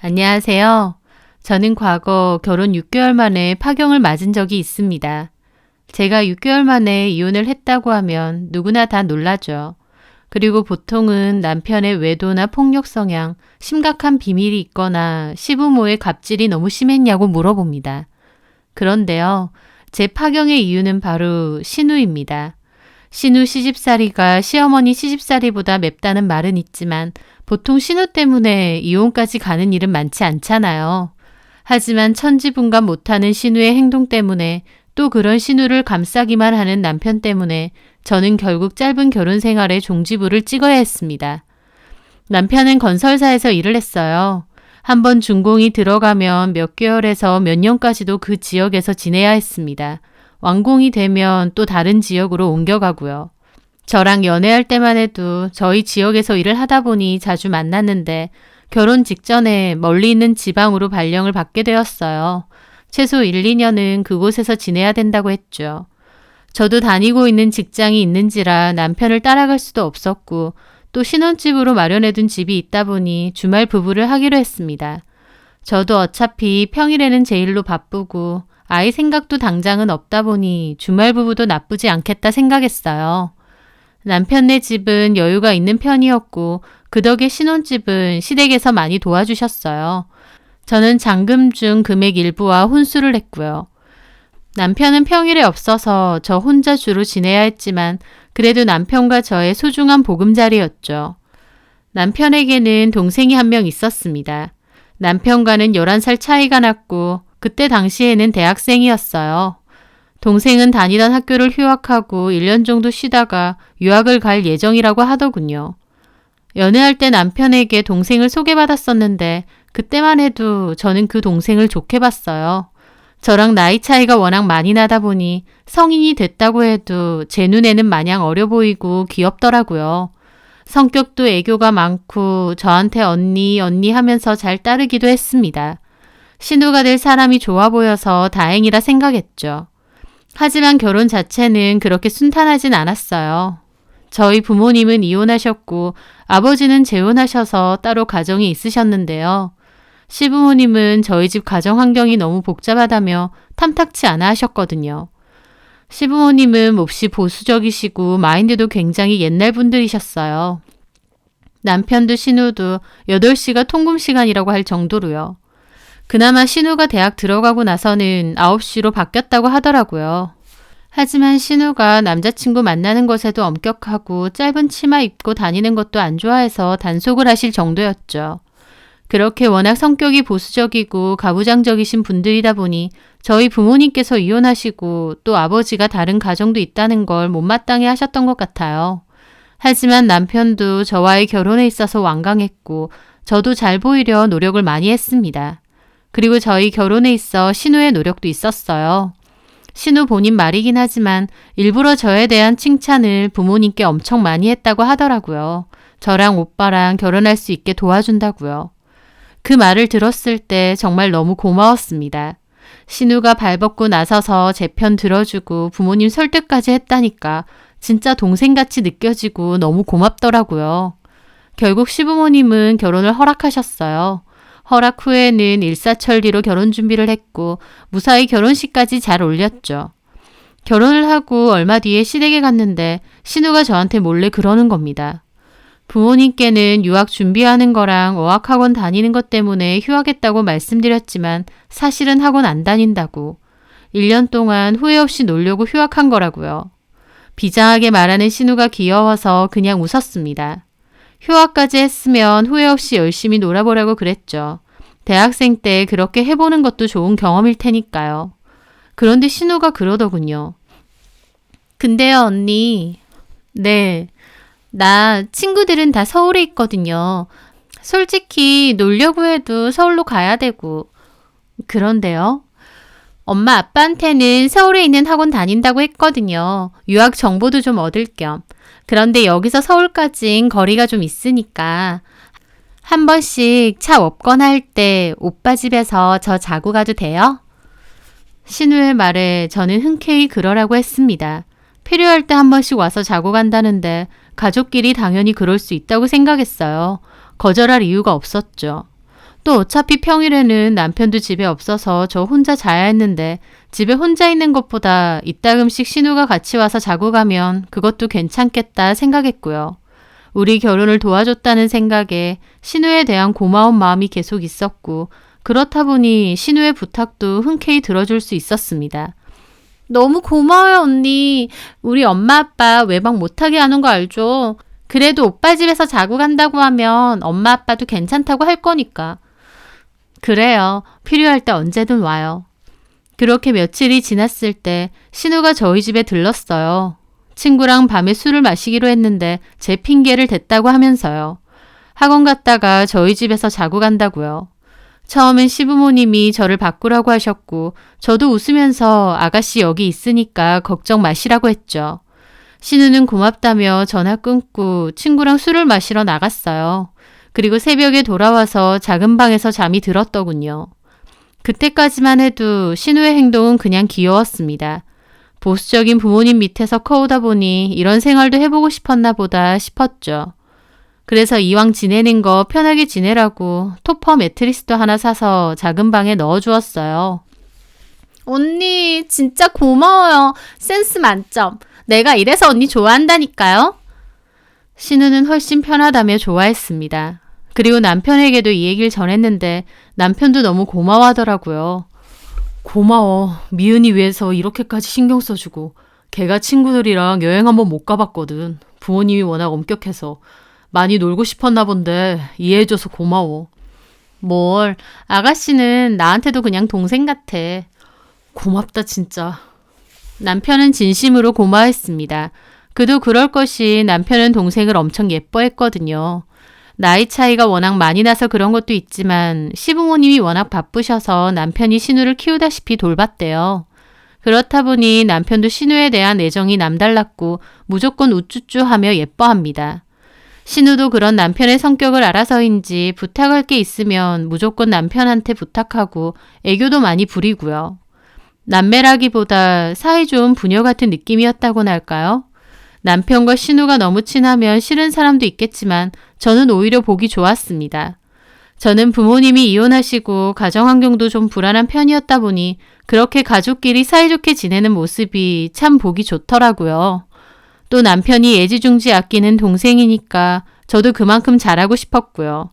안녕하세요. 저는 과거 결혼 6개월 만에 파경을 맞은 적이 있습니다. 제가 6개월 만에 이혼을 했다고 하면 누구나 다 놀라죠. 그리고 보통은 남편의 외도나 폭력 성향, 심각한 비밀이 있거나 시부모의 갑질이 너무 심했냐고 물어봅니다. 그런데요, 제 파경의 이유는 바로 신우입니다. 신우 시집살이가 시어머니 시집살이보다 맵다는 말은 있지만 보통 신우 때문에 이혼까지 가는 일은 많지 않잖아요. 하지만 천지분간 못하는 신우의 행동 때문에 또 그런 신우를 감싸기만 하는 남편 때문에 저는 결국 짧은 결혼 생활에 종지부를 찍어야 했습니다. 남편은 건설사에서 일을 했어요. 한번 준공이 들어가면 몇 개월에서 몇 년까지도 그 지역에서 지내야 했습니다. 완공이 되면 또 다른 지역으로 옮겨가고요. 저랑 연애할 때만 해도 저희 지역에서 일을 하다 보니 자주 만났는데 결혼 직전에 멀리 있는 지방으로 발령을 받게 되었어요. 최소 1, 2년은 그곳에서 지내야 된다고 했죠. 저도 다니고 있는 직장이 있는지라 남편을 따라갈 수도 없었고 또 신혼집으로 마련해둔 집이 있다 보니 주말 부부를 하기로 했습니다. 저도 어차피 평일에는 제 일로 바쁘고 아이 생각도 당장은 없다 보니 주말 부부도 나쁘지 않겠다 생각했어요. 남편네 집은 여유가 있는 편이었고 그 덕에 신혼집은 시댁에서 많이 도와주셨어요. 저는 잔금 중 금액 일부와 혼수를 했고요. 남편은 평일에 없어서 저 혼자 주로 지내야 했지만 그래도 남편과 저의 소중한 보금자리였죠. 남편에게는 동생이 한 명 있었습니다. 남편과는 11살 차이가 났고 그때 당시에는 대학생이었어요. 동생은 다니던 학교를 휴학하고 1년 정도 쉬다가 유학을 갈 예정이라고 하더군요. 연애할 때 남편에게 동생을 소개받았었는데 그때만 해도 저는 그 동생을 좋게 봤어요. 저랑 나이 차이가 워낙 많이 나다 보니 성인이 됐다고 해도 제 눈에는 마냥 어려 보이고 귀엽더라고요. 성격도 애교가 많고 저한테 언니 하면서 잘 따르기도 했습니다. 신우가 될 사람이 좋아 보여서 다행이라 생각했죠. 하지만 결혼 자체는 그렇게 순탄하진 않았어요. 저희 부모님은 이혼하셨고 아버지는 재혼하셔서 따로 가정이 있으셨는데요. 시부모님은 저희 집 가정 환경이 너무 복잡하다며 탐탁치 않아 하셨거든요. 시부모님은 몹시 보수적이시고 마인드도 굉장히 옛날 분들이셨어요. 남편도 신우도 8시가 통금 시간이라고 할 정도로요. 그나마 신우가 대학 들어가고 나서는 9시로 바뀌었다고 하더라고요. 하지만 신우가 남자친구 만나는 것에도 엄격하고 짧은 치마 입고 다니는 것도 안 좋아해서 단속을 하실 정도였죠. 그렇게 워낙 성격이 보수적이고 가부장적이신 분들이다 보니 저희 부모님께서 이혼하시고 또 아버지가 다른 가정도 있다는 걸 못마땅해 하셨던 것 같아요. 하지만 남편도 저와의 결혼에 있어서 완강했고 저도 잘 보이려 노력을 많이 했습니다. 그리고 저희 결혼에 있어 신우의 노력도 있었어요. 신우 본인 말이긴 하지만 일부러 저에 대한 칭찬을 부모님께 엄청 많이 했다고 하더라고요. 저랑 오빠랑 결혼할 수 있게 도와준다고요. 그 말을 들었을 때 정말 너무 고마웠습니다. 신우가 발벗고 나서서 제 편 들어주고 부모님 설득까지 했다니까 진짜 동생같이 느껴지고 너무 고맙더라고요. 결국 시부모님은 결혼을 허락하셨어요. 허락 후에는 일사천리로 결혼 준비를 했고 무사히 결혼식까지 잘 올렸죠. 결혼을 하고 얼마 뒤에 시댁에 갔는데 신우가 저한테 몰래 그러는 겁니다. 부모님께는 유학 준비하는 거랑 어학학원 다니는 것 때문에 휴학했다고 말씀드렸지만 사실은 학원 안 다닌다고. 1년 동안 후회 없이 놀려고 휴학한 거라고요. 비장하게 말하는 신우가 귀여워서 그냥 웃었습니다. 휴학까지 했으면 후회 없이 열심히 놀아보라고 그랬죠. 대학생 때 그렇게 해보는 것도 좋은 경험일 테니까요. 그런데 신우가 그러더군요. 근데요, 언니. 네. 나 친구들은 다 서울에 있거든요. 솔직히 놀려고 해도 서울로 가야 되고. 그런데요? 엄마 아빠한테는 서울에 있는 학원 다닌다고 했거든요. 유학 정보도 좀 얻을 겸. 그런데 여기서 서울까진 거리가 좀 있으니까 한 번씩 차 없거나 할 때 오빠 집에서 저 자고 가도 돼요? 신우의 말에 저는 흔쾌히 그러라고 했습니다. 필요할 때 한 번씩 와서 자고 간다는데 가족끼리 당연히 그럴 수 있다고 생각했어요. 거절할 이유가 없었죠. 또 어차피 평일에는 남편도 집에 없어서 저 혼자 자야 했는데 집에 혼자 있는 것보다 이따금씩 신우가 같이 와서 자고 가면 그것도 괜찮겠다 생각했고요. 우리 결혼을 도와줬다는 생각에 신우에 대한 고마운 마음이 계속 있었고 그렇다 보니 신우의 부탁도 흔쾌히 들어줄 수 있었습니다. 너무 고마워요, 언니. 우리 엄마 아빠 외박 못하게 하는 거 알죠? 그래도 오빠 집에서 자고 간다고 하면 엄마 아빠도 괜찮다고 할 거니까. 그래요. 필요할 때 언제든 와요. 그렇게 며칠이 지났을 때 신우가 저희 집에 들렀어요. 친구랑 밤에 술을 마시기로 했는데 제 핑계를 댔다고 하면서요. 학원 갔다가 저희 집에서 자고 간다고요. 처음엔 시부모님이 저를 바꾸라고 하셨고 저도 웃으면서 아가씨 여기 있으니까 걱정 마시라고 했죠. 신우는 고맙다며 전화 끊고 친구랑 술을 마시러 나갔어요. 그리고 새벽에 돌아와서 작은 방에서 잠이 들었더군요. 그때까지만 해도 신우의 행동은 그냥 귀여웠습니다. 보수적인 부모님 밑에서 커오다 보니 이런 생활도 해보고 싶었나 보다 싶었죠. 그래서 이왕 지내는 거 편하게 지내라고 토퍼 매트리스도 하나 사서 작은 방에 넣어주었어요. 언니 진짜 고마워요. 센스 만점. 내가 이래서 언니 좋아한다니까요. 신우는 훨씬 편하다며 좋아했습니다. 그리고 남편에게도 이 얘기를 전했는데 남편도 너무 고마워하더라고요. 고마워. 미은이 위해서 이렇게까지 신경 써주고 걔가 친구들이랑 여행 한번 못 가봤거든. 부모님이 워낙 엄격해서 많이 놀고 싶었나 본데 이해해줘서 고마워. 뭘, 아가씨는 나한테도 그냥 동생 같아. 고맙다 진짜. 남편은 진심으로 고마워했습니다. 그도 그럴 것이 남편은 동생을 엄청 예뻐했거든요. 나이 차이가 워낙 많이 나서 그런 것도 있지만 시부모님이 워낙 바쁘셔서 남편이 신우를 키우다시피 돌봤대요. 그렇다 보니 남편도 신우에 대한 애정이 남달랐고 무조건 우쭈쭈하며 예뻐합니다. 신우도 그런 남편의 성격을 알아서인지 부탁할 게 있으면 무조건 남편한테 부탁하고 애교도 많이 부리고요. 남매라기보다 사이좋은 부녀 같은 느낌이었다고나 할까요? 남편과 신우가 너무 친하면 싫은 사람도 있겠지만 저는 오히려 보기 좋았습니다. 저는 부모님이 이혼하시고 가정환경도 좀 불안한 편이었다 보니 그렇게 가족끼리 사이좋게 지내는 모습이 참 보기 좋더라고요. 또 남편이 애지중지 아끼는 동생이니까 저도 그만큼 잘하고 싶었고요.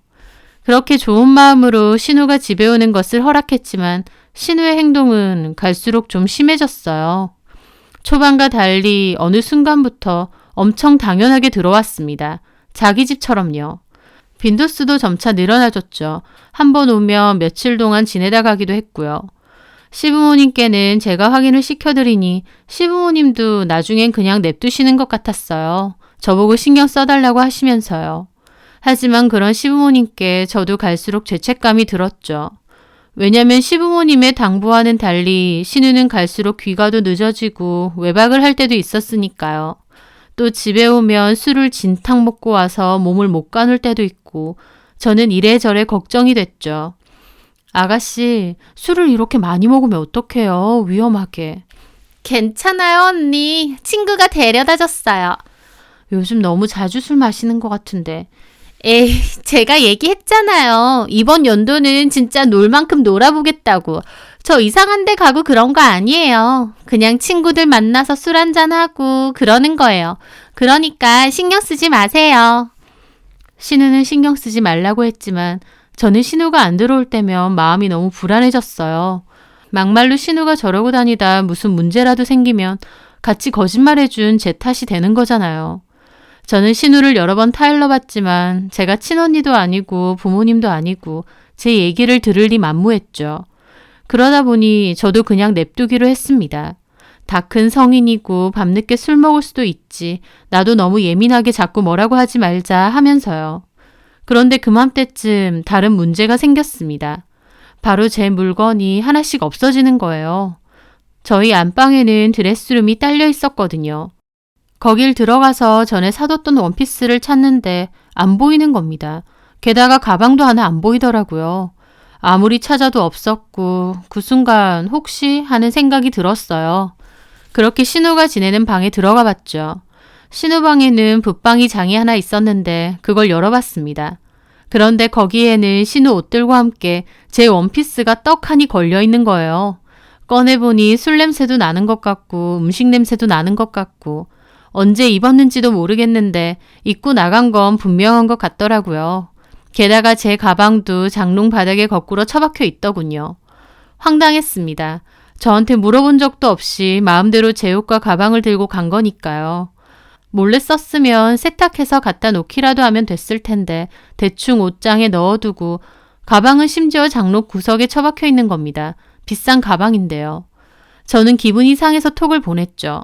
그렇게 좋은 마음으로 신우가 집에 오는 것을 허락했지만 신우의 행동은 갈수록 좀 심해졌어요. 초반과 달리 어느 순간부터 엄청 당연하게 들어왔습니다. 자기 집처럼요. 빈도수도 점차 늘어나졌죠. 한 번 오면 며칠 동안 지내다 가기도 했고요. 시부모님께는 제가 확인을 시켜드리니 시부모님도 나중엔 그냥 냅두시는 것 같았어요. 저보고 신경 써달라고 하시면서요. 하지만 그런 시부모님께 저도 갈수록 죄책감이 들었죠. 왜냐면 시부모님의 당부와는 달리 신우는 갈수록 귀가도 늦어지고 외박을 할 때도 있었으니까요. 또 집에 오면 술을 진탕 먹고 와서 몸을 못 가눌 때도 있고 저는 이래저래 걱정이 됐죠. 아가씨, 술을 이렇게 많이 먹으면 어떡해요? 위험하게. 괜찮아요, 언니. 친구가 데려다 줬어요. 요즘 너무 자주 술 마시는 것 같은데. 에이, 제가 얘기했잖아요. 이번 연도는 진짜 놀 만큼 놀아보겠다고. 저 이상한 데 가고 그런 거 아니에요. 그냥 친구들 만나서 술 한잔하고 그러는 거예요. 그러니까 신경 쓰지 마세요. 신우는 신경 쓰지 말라고 했지만 저는 신우가 안 들어올 때면 마음이 너무 불안해졌어요. 막말로 신우가 저러고 다니다 무슨 문제라도 생기면 같이 거짓말해준 제 탓이 되는 거잖아요. 저는 신우를 여러 번 타일러봤지만 제가 친언니도 아니고 부모님도 아니고 제 얘기를 들을 리 만무했죠. 그러다 보니 저도 그냥 냅두기로 했습니다. 다 큰 성인이고 밤늦게 술 먹을 수도 있지. 나도 너무 예민하게 자꾸 뭐라고 하지 말자 하면서요. 그런데 그맘때쯤 다른 문제가 생겼습니다. 바로 제 물건이 하나씩 없어지는 거예요. 저희 안방에는 드레스룸이 딸려 있었거든요. 거길 들어가서 전에 사뒀던 원피스를 찾는데 안 보이는 겁니다. 게다가 가방도 하나 안 보이더라고요. 아무리 찾아도 없었고 그 순간 혹시 하는 생각이 들었어요. 그렇게 신우가 지내는 방에 들어가 봤죠. 신우 방에는 붙방이 장이 하나 있었는데 그걸 열어봤습니다. 그런데 거기에는 신우 옷들과 함께 제 원피스가 떡하니 걸려있는 거예요. 꺼내보니 술 냄새도 나는 것 같고 음식 냄새도 나는 것 같고 언제 입었는지도 모르겠는데 입고 나간 건 분명한 것 같더라고요. 게다가 제 가방도 장롱 바닥에 거꾸로 처박혀 있더군요. 황당했습니다. 저한테 물어본 적도 없이 마음대로 제 옷과 가방을 들고 간 거니까요. 몰래 썼으면 세탁해서 갖다 놓기라도 하면 됐을 텐데 대충 옷장에 넣어두고 가방은 심지어 장롱 구석에 처박혀 있는 겁니다. 비싼 가방인데요. 저는 기분이 상해서 톡을 보냈죠.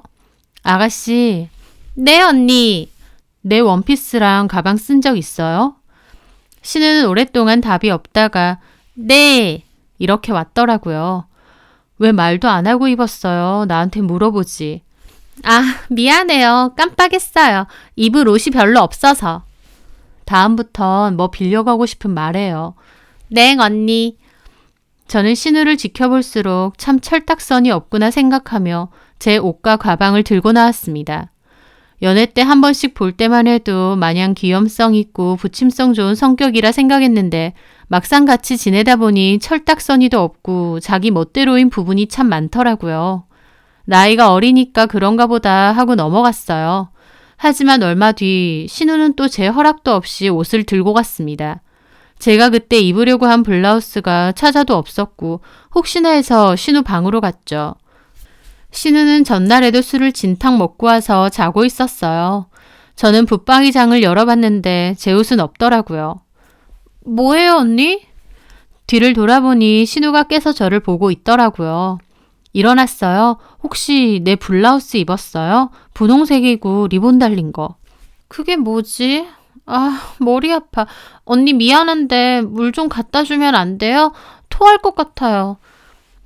아가씨, 네 언니. 내 원피스랑 가방 쓴 적 있어요? 신우는 오랫동안 답이 없다가 네 이렇게 왔더라고요. 왜 말도 안 하고 입었어요? 나한테 물어보지. 아, 미안해요. 깜빡했어요. 입을 옷이 별로 없어서. 다음부턴 뭐 빌려가고 싶은 말해요. 네, 언니. 저는 신우를 지켜볼수록 참 철딱선이 없구나 생각하며 제 옷과 가방을 들고 나왔습니다. 연애 때 한 번씩 볼 때만 해도 마냥 귀염성 있고 부침성 좋은 성격이라 생각했는데 막상 같이 지내다 보니 철딱서니도 없고 자기 멋대로인 부분이 참 많더라고요. 나이가 어리니까 그런가 보다 하고 넘어갔어요. 하지만 얼마 뒤 신우는 또 제 허락도 없이 옷을 들고 갔습니다. 제가 그때 입으려고 한 블라우스가 찾아도 없었고 혹시나 해서 신우 방으로 갔죠. 신우는 전날에도 술을 진탕 먹고 와서 자고 있었어요. 저는 붙박이장을 열어봤는데 제 옷은 없더라고요. 뭐해요 언니? 뒤를 돌아보니 신우가 깨서 저를 보고 있더라고요. 일어났어요. 혹시 내 블라우스 입었어요? 분홍색이고 리본 달린 거. 그게 뭐지? 아, 머리 아파. 언니 미안한데 물 좀 갖다 주면 안 돼요? 토할 것 같아요.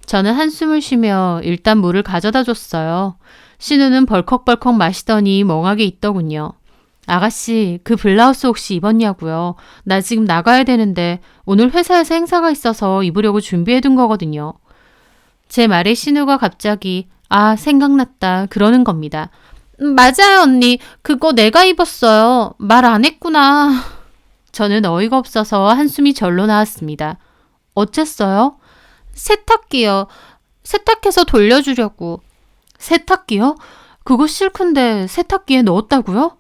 저는 한숨을 쉬며 일단 물을 가져다 줬어요. 신우는 벌컥벌컥 마시더니 멍하게 있더군요. 아가씨, 그 블라우스 혹시 입었냐고요? 나 지금 나가야 되는데 오늘 회사에서 행사가 있어서 입으려고 준비해둔 거거든요. 제 말에 신우가 갑자기 아, 생각났다 그러는 겁니다. 맞아요 언니. 그거 내가 입었어요. 말 안 했구나. 저는 어이가 없어서 한숨이 절로 나왔습니다. 어쨌어요? 세탁기요. 세탁해서 돌려주려고. 세탁기요? 그거 싫던데 세탁기에 넣었다고요?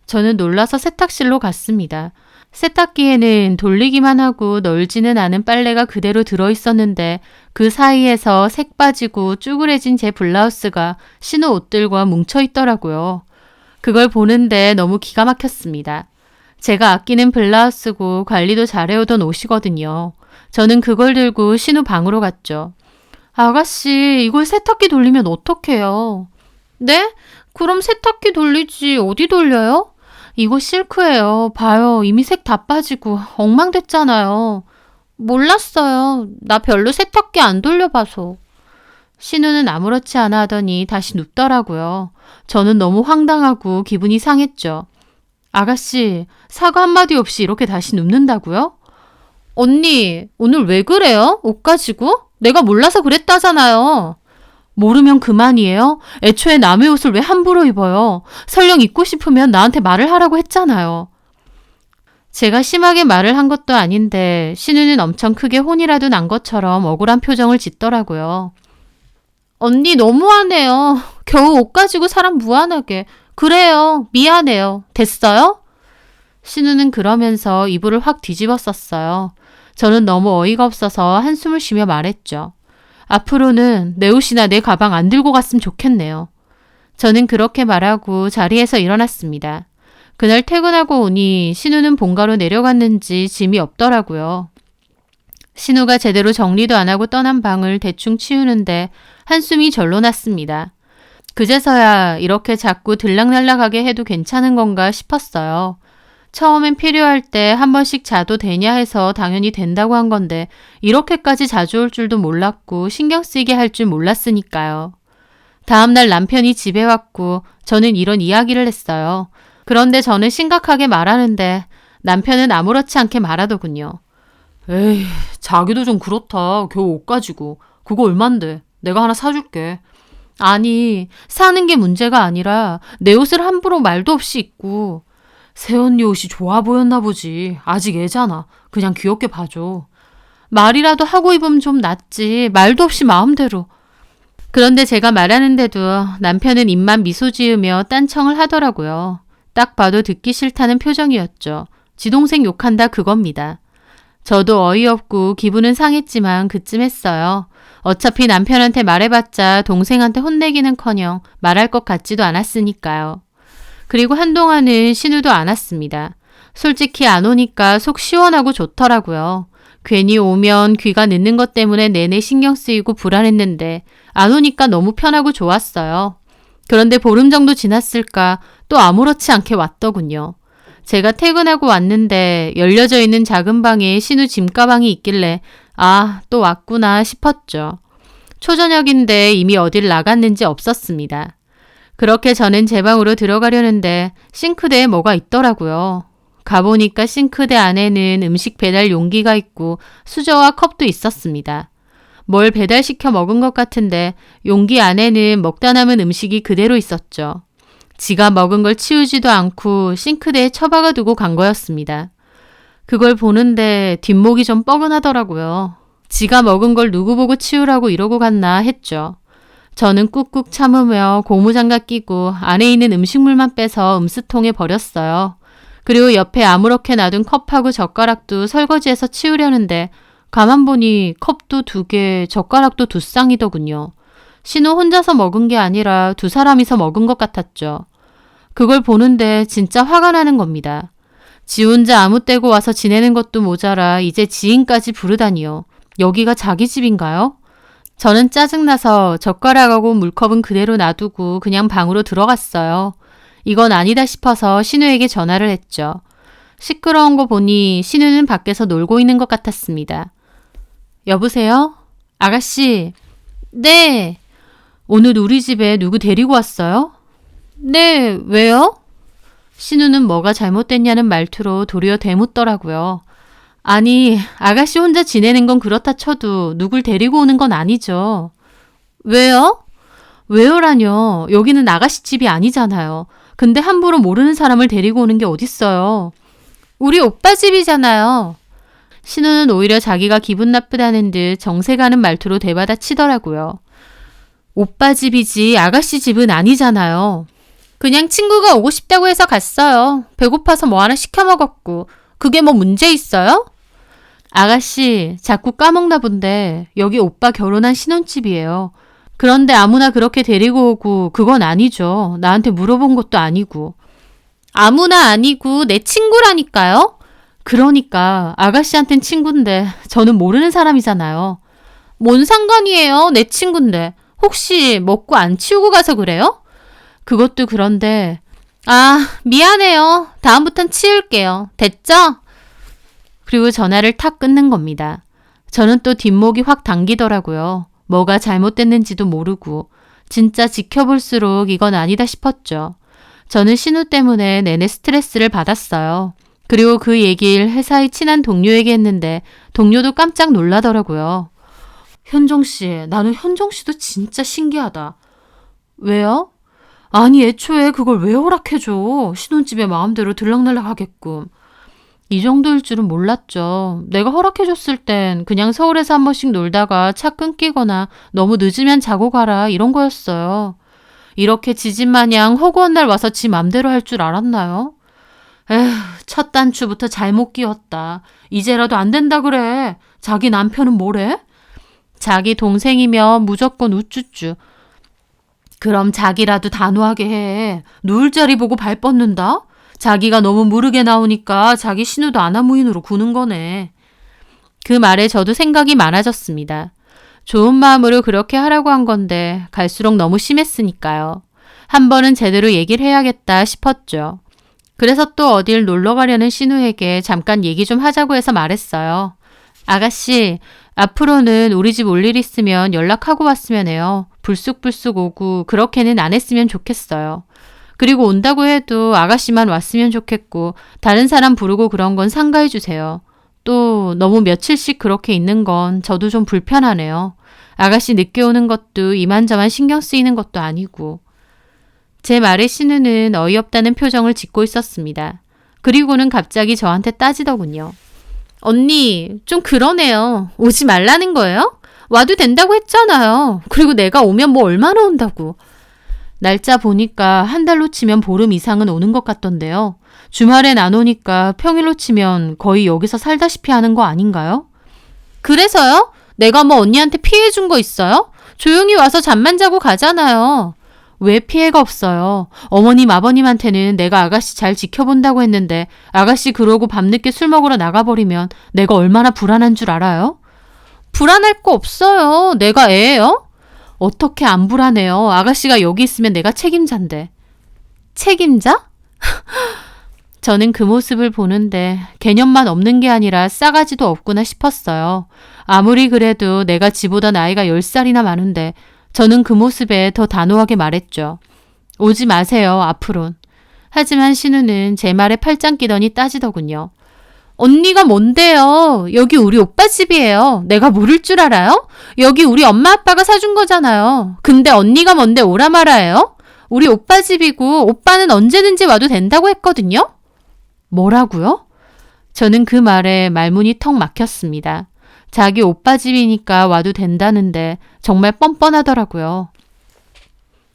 저는 놀라서 세탁실로 갔습니다. 세탁기에는 돌리기만 하고 널지는 않은 빨래가 그대로 들어있었는데 그 사이에서 색 빠지고 쭈그레진 제 블라우스가 신우 옷들과 뭉쳐있더라고요. 그걸 보는데 너무 기가 막혔습니다. 제가 아끼는 블라우스고 관리도 잘해오던 옷이거든요. 저는 그걸 들고 신우 방으로 갔죠. 아가씨, 이걸 세탁기 돌리면 어떡해요? 네? 그럼 세탁기 돌리지 어디 돌려요? 이거 실크예요. 봐요. 이미 색 다 빠지고 엉망됐잖아요. 몰랐어요. 나 별로 세탁기 안 돌려봐서. 신우는 아무렇지 않아 하더니 다시 눕더라고요. 저는 너무 황당하고 기분이 상했죠. 아가씨, 사과 한마디 없이 이렇게 다시 눕는다고요? 언니, 오늘 왜 그래요? 옷 가지고? 내가 몰라서 그랬다잖아요. 모르면 그만이에요? 애초에 남의 옷을 왜 함부로 입어요? 설령 입고 싶으면 나한테 말을 하라고 했잖아요. 제가 심하게 말을 한 것도 아닌데 신우는 엄청 크게 혼이라도 난 것처럼 억울한 표정을 짓더라고요. 언니 너무하네요. 겨우 옷 가지고 사람 무안하게. 그래요. 미안해요. 됐어요? 신우는 그러면서 이불을 확 뒤집었었어요. 저는 너무 어이가 없어서 한숨을 쉬며 말했죠. 앞으로는 내 옷이나 내 가방 안 들고 갔으면 좋겠네요. 저는 그렇게 말하고 자리에서 일어났습니다. 그날 퇴근하고 오니 신우는 본가로 내려갔는지 짐이 없더라고요. 신우가 제대로 정리도 안 하고 떠난 방을 대충 치우는데 한숨이 절로 났습니다. 그제서야 이렇게 자꾸 들락날락하게 해도 괜찮은 건가 싶었어요. 처음엔 필요할 때 한 번씩 자도 되냐 해서 당연히 된다고 한 건데 이렇게까지 자주 올 줄도 몰랐고 신경 쓰이게 할 줄 몰랐으니까요. 다음날 남편이 집에 왔고 저는 이런 이야기를 했어요. 그런데 저는 심각하게 말하는데 남편은 아무렇지 않게 말하더군요. 에이, 자기도 좀 그렇다. 겨우 옷 가지고. 그거 얼만데? 내가 하나 사줄게. 아니, 사는 게 문제가 아니라 내 옷을 함부로 말도 없이 입고 새언니 옷이 좋아 보였나 보지. 아직 애잖아. 그냥 귀엽게 봐줘. 말이라도 하고 입으면 좀 낫지. 말도 없이 마음대로. 그런데 제가 말하는데도 남편은 입만 미소 지으며 딴청을 하더라고요. 딱 봐도 듣기 싫다는 표정이었죠. 지 동생 욕한다 그겁니다. 저도 어이없고 기분은 상했지만 그쯤 했어요. 어차피 남편한테 말해봤자 동생한테 혼내기는커녕 말할 것 같지도 않았으니까요. 그리고 한동안은 신우도 안 왔습니다. 솔직히 안 오니까 속 시원하고 좋더라고요. 괜히 오면 귀가 늦는 것 때문에 내내 신경 쓰이고 불안했는데 안 오니까 너무 편하고 좋았어요. 그런데 보름 정도 지났을까 또 아무렇지 않게 왔더군요. 제가 퇴근하고 왔는데 열려져 있는 작은 방에 신우 짐가방이 있길래 아, 또 왔구나 싶었죠. 초저녁인데 이미 어딜 나갔는지 없었습니다. 그렇게 저는 제 방으로 들어가려는데 싱크대에 뭐가 있더라고요. 가보니까 싱크대 안에는 음식 배달 용기가 있고 수저와 컵도 있었습니다. 뭘 배달시켜 먹은 것 같은데 용기 안에는 먹다 남은 음식이 그대로 있었죠. 지가 먹은 걸 치우지도 않고 싱크대에 처박아 두고 간 거였습니다. 그걸 보는데 뒷목이 좀 뻐근하더라고요. 지가 먹은 걸 누구 보고 치우라고 이러고 갔나 했죠. 저는 꾹꾹 참으며 고무장갑 끼고 안에 있는 음식물만 빼서 음수통에 버렸어요. 그리고 옆에 아무렇게 놔둔 컵하고 젓가락도 설거지해서 치우려는데 가만 보니 컵도 2개, 젓가락도 2쌍이더군요. 신우 혼자서 먹은 게 아니라 2사람이서 먹은 것 같았죠. 그걸 보는데 진짜 화가 나는 겁니다. 지 혼자 아무 때고 와서 지내는 것도 모자라 이제 지인까지 부르다니요. 여기가 자기 집인가요? 저는 짜증나서 젓가락하고 물컵은 그대로 놔두고 그냥 방으로 들어갔어요. 이건 아니다 싶어서 신우에게 전화를 했죠. 시끄러운 거 보니 신우는 밖에서 놀고 있는 것 같았습니다. 여보세요? 아가씨. 네. 오늘 우리 집에 누구 데리고 왔어요? 네, 왜요? 신우는 뭐가 잘못됐냐는 말투로 도리어 되묻더라고요. 아니, 아가씨 혼자 지내는 건 그렇다 쳐도 누굴 데리고 오는 건 아니죠. 왜요? 왜요라뇨. 여기는 아가씨 집이 아니잖아요. 근데 함부로 모르는 사람을 데리고 오는 게 어딨어요. 우리 오빠 집이잖아요. 신우는 오히려 자기가 기분 나쁘다는 듯 정색하는 말투로 대받아 치더라고요. 오빠 집이지 아가씨 집은 아니잖아요. 그냥 친구가 오고 싶다고 해서 갔어요. 배고파서 뭐 하나 시켜 먹었고. 그게 뭐 문제 있어요? 아가씨, 자꾸 까먹나 본데 여기 오빠 결혼한 신혼집이에요. 그런데 아무나 그렇게 데리고 오고 그건 아니죠. 나한테 물어본 것도 아니고. 아무나 아니고 내 친구라니까요? 그러니까 아가씨한텐 친구인데 저는 모르는 사람이잖아요. 뭔 상관이에요? 내 친구인데. 혹시 먹고 안 치우고 가서 그래요? 그것도 그런데 미안해요. 다음부턴 치울게요. 됐죠? 그리고 전화를 탁 끊는 겁니다. 저는 또 뒷목이 확 당기더라고요. 뭐가 잘못됐는지도 모르고 진짜 지켜볼수록 이건 아니다 싶었죠. 저는 신우 때문에 내내 스트레스를 받았어요. 그리고 그 얘기를 회사의 친한 동료에게 했는데 동료도 깜짝 놀라더라고요. 현정 씨, 나는 현정 씨도 진짜 신기하다. 왜요? 아니 애초에 그걸 왜 허락해줘. 신혼집에 마음대로 들락날락 하게끔. 이 정도일 줄은 몰랐죠. 내가 허락해줬을 땐 그냥 서울에서 한 번씩 놀다가 차 끊기거나 너무 늦으면 자고 가라 이런 거였어요. 이렇게 지진마냥 허구한 날 와서 지 맘대로 할 줄 알았나요? 에휴, 첫 단추부터 잘못 끼웠다. 이제라도 안 된다 그래. 자기 남편은 뭐래? 자기 동생이면 무조건 우쭈쭈. 그럼 자기라도 단호하게 해. 누울 자리 보고 발 뻗는다? 자기가 너무 무르게 나오니까 자기 신우도 아나무인으로 구는 거네. 그 말에 저도 생각이 많아졌습니다. 좋은 마음으로 그렇게 하라고 한 건데 갈수록 너무 심했으니까요. 한 번은 제대로 얘기를 해야겠다 싶었죠. 그래서 또 어딜 놀러 가려는 신우에게 잠깐 얘기 좀 하자고 해서 말했어요. 아가씨, 앞으로는 우리 집 올 일 있으면 연락하고 왔으면 해요. 불쑥불쑥 오고 그렇게는 안 했으면 좋겠어요. 그리고 온다고 해도 아가씨만 왔으면 좋겠고 다른 사람 부르고 그런 건 삼가해 주세요. 또 너무 며칠씩 그렇게 있는 건 저도 좀 불편하네요. 아가씨 늦게 오는 것도 이만저만 신경 쓰이는 것도 아니고. 제 말에 신우는 어이없다는 표정을 짓고 있었습니다. 그리고는 갑자기 저한테 따지더군요. 언니, 좀 그러네요. 오지 말라는 거예요? 와도 된다고 했잖아요. 그리고 내가 오면 뭐 얼마나 온다고. 날짜 보니까 한 달로 치면 보름 이상은 오는 것 같던데요. 주말엔 안 오니까 평일로 치면 거의 여기서 살다시피 하는 거 아닌가요? 그래서요? 내가 뭐 언니한테 피해 준 거 있어요? 조용히 와서 잠만 자고 가잖아요. 왜 피해가 없어요? 어머님, 아버님한테는 내가 아가씨 잘 지켜본다고 했는데 아가씨 그러고 밤늦게 술 먹으러 나가버리면 내가 얼마나 불안한 줄 알아요? 불안할 거 없어요. 내가 애예요? 어떻게 안 불안해요? 아가씨가 여기 있으면 내가 책임자인데. 책임자? 저는 그 모습을 보는데 개념만 없는 게 아니라 싸가지도 없구나 싶었어요. 아무리 그래도 내가 지보다 나이가 10살이나 많은데 저는 그 모습에 더 단호하게 말했죠. 오지 마세요, 앞으론. 하지만 신우는 제 말에 팔짱 끼더니 따지더군요. 언니가 뭔데요? 여기 우리 오빠 집이에요. 내가 모를 줄 알아요? 여기 우리 엄마 아빠가 사준 거잖아요. 근데 언니가 뭔데 오라 말아요? 우리 오빠 집이고 오빠는 언제든지 와도 된다고 했거든요? 뭐라고요? 저는 그 말에 말문이 턱 막혔습니다. 자기 오빠 집이니까 와도 된다는데 정말 뻔뻔하더라고요.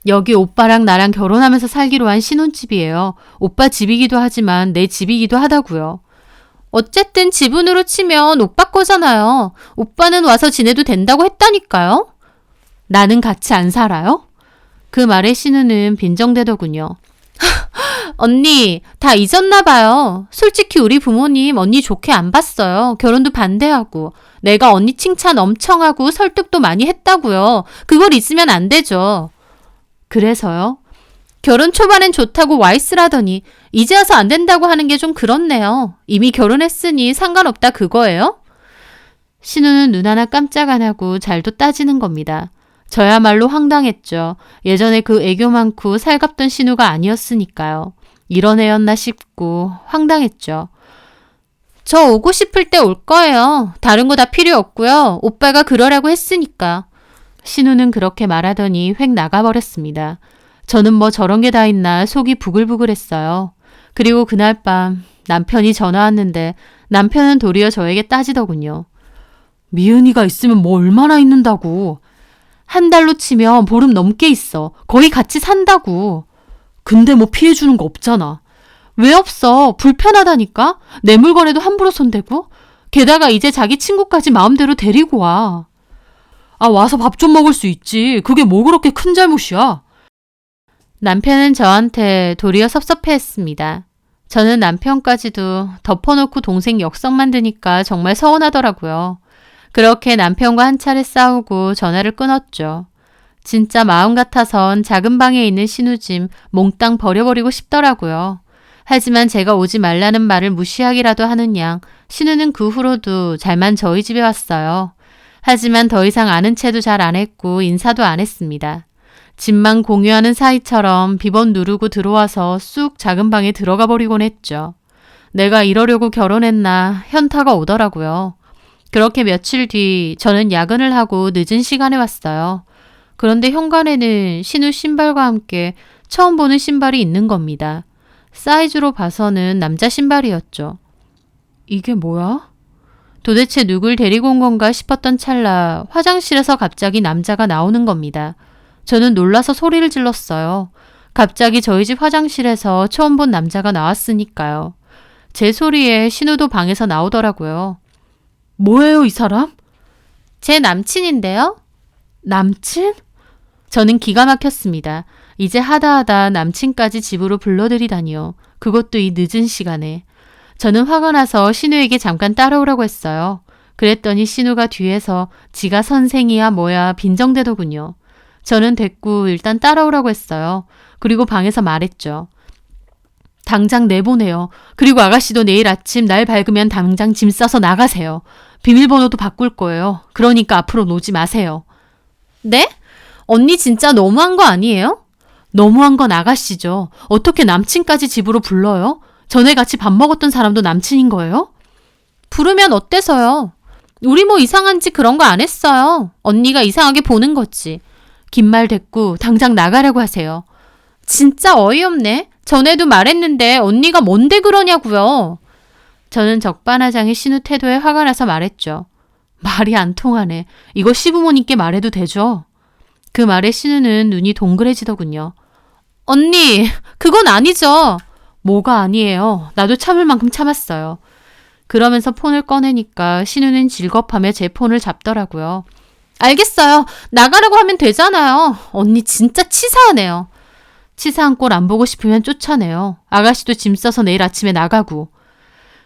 여기 오빠랑 나랑 결혼하면서 살기로 한 신혼집이에요. 오빠 집이기도 하지만 내 집이기도 하다고요. 어쨌든 지분으로 치면 오빠 거잖아요. 오빠는 와서 지내도 된다고 했다니까요. 나는 같이 안 살아요? 그 말에 신우는 빈정대더군요. 언니, 다 잊었나 봐요. 솔직히 우리 부모님 언니 좋게 안 봤어요. 결혼도 반대하고. 내가 언니 칭찬 엄청 하고 설득도 많이 했다고요. 그걸 잊으면 안 되죠. 그래서요? 결혼 초반엔 좋다고 와 있으라더니 이제 와서 안 된다고 하는 게 좀 그렇네요. 이미 결혼했으니 상관없다 그거예요? 신우는 눈 하나 깜짝 안 하고 잘도 따지는 겁니다. 저야말로 황당했죠. 예전에 그 애교 많고 살갑던 신우가 아니었으니까요. 이런 애였나 싶고 황당했죠. 저 오고 싶을 때 올 거예요. 다른 거 다 필요 없고요. 오빠가 그러라고 했으니까. 신우는 그렇게 말하더니 획 나가버렸습니다. 저는 뭐 저런 게 다 있나 속이 부글부글했어요. 그리고 그날 밤 남편이 전화 왔는데 남편은 도리어 저에게 따지더군요. 미은이가 있으면 뭐 얼마나 있는다고. 한 달로 치면 보름 넘게 있어. 거의 같이 산다고. 근데 뭐 피해주는 거 없잖아. 왜 없어? 불편하다니까? 내 물건에도 함부로 손대고? 게다가 이제 자기 친구까지 마음대로 데리고 와. 아, 와서 밥 좀 먹을 수 있지. 그게 뭐 그렇게 큰 잘못이야. 남편은 저한테 도리어 섭섭해했습니다. 저는 남편까지도 덮어놓고 동생 역성 만드니까 정말 서운하더라고요. 그렇게 남편과 한 차례 싸우고 전화를 끊었죠. 진짜 마음 같아선 작은 방에 있는 신우짐 몽땅 버려버리고 싶더라고요. 하지만 제가 오지 말라는 말을 무시하기라도 하는 양 신우는 그 후로도 잘만 저희 집에 왔어요. 하지만 더 이상 아는 체도 잘 안 했고 인사도 안 했습니다. 집만 공유하는 사이처럼 비번 누르고 들어와서 쑥 작은 방에 들어가 버리곤 했죠. 내가 이러려고 결혼했나 현타가 오더라고요. 그렇게 며칠 뒤 저는 야근을 하고 늦은 시간에 왔어요. 그런데 현관에는 신우 신발과 함께 처음 보는 신발이 있는 겁니다. 사이즈로 봐서는 남자 신발이었죠. 이게 뭐야? 도대체 누굴 데리고 온 건가 싶었던 찰나 화장실에서 갑자기 남자가 나오는 겁니다. 저는 놀라서 소리를 질렀어요. 갑자기 저희 집 화장실에서 처음 본 남자가 나왔으니까요. 제 소리에 신우도 방에서 나오더라고요. 뭐예요, 이 사람? 제 남친인데요. 남친? 저는 기가 막혔습니다. 이제 하다하다 남친까지 집으로 불러들이다니요. 그것도 이 늦은 시간에. 저는 화가 나서 신우에게 잠깐 따라오라고 했어요. 그랬더니 신우가 뒤에서 지가 선생이야 뭐야 빈정대더군요. 저는 됐고 일단 따라오라고 했어요. 그리고 방에서 말했죠. 당장 내보내요. 그리고 아가씨도 내일 아침 날 밝으면 당장 짐 싸서 나가세요. 비밀번호도 바꿀 거예요. 그러니까 앞으로 오지 마세요. 네? 언니 진짜 너무한 거 아니에요? 너무한 건 아가씨죠. 어떻게 남친까지 집으로 불러요? 전에 같이 밥 먹었던 사람도 남친인 거예요? 부르면 어때서요? 우리 뭐 이상한지 그런 거 안 했어요. 언니가 이상하게 보는 거지. 긴 말 됐고 당장 나가라고 하세요. 진짜 어이없네. 전에도 말했는데 언니가 뭔데 그러냐고요. 저는 적반하장의 신우 태도에 화가 나서 말했죠. 말이 안 통하네. 이거 시부모님께 말해도 되죠? 그 말에 신우는 눈이 동그래지더군요. 언니, 그건 아니죠. 뭐가 아니에요. 나도 참을 만큼 참았어요. 그러면서 폰을 꺼내니까 신우는 질겁하며 제 폰을 잡더라고요. 알겠어요. 나가라고 하면 되잖아요. 언니 진짜 치사하네요. 치사한 꼴 안 보고 싶으면 쫓아내요. 아가씨도 짐 싸서 내일 아침에 나가고.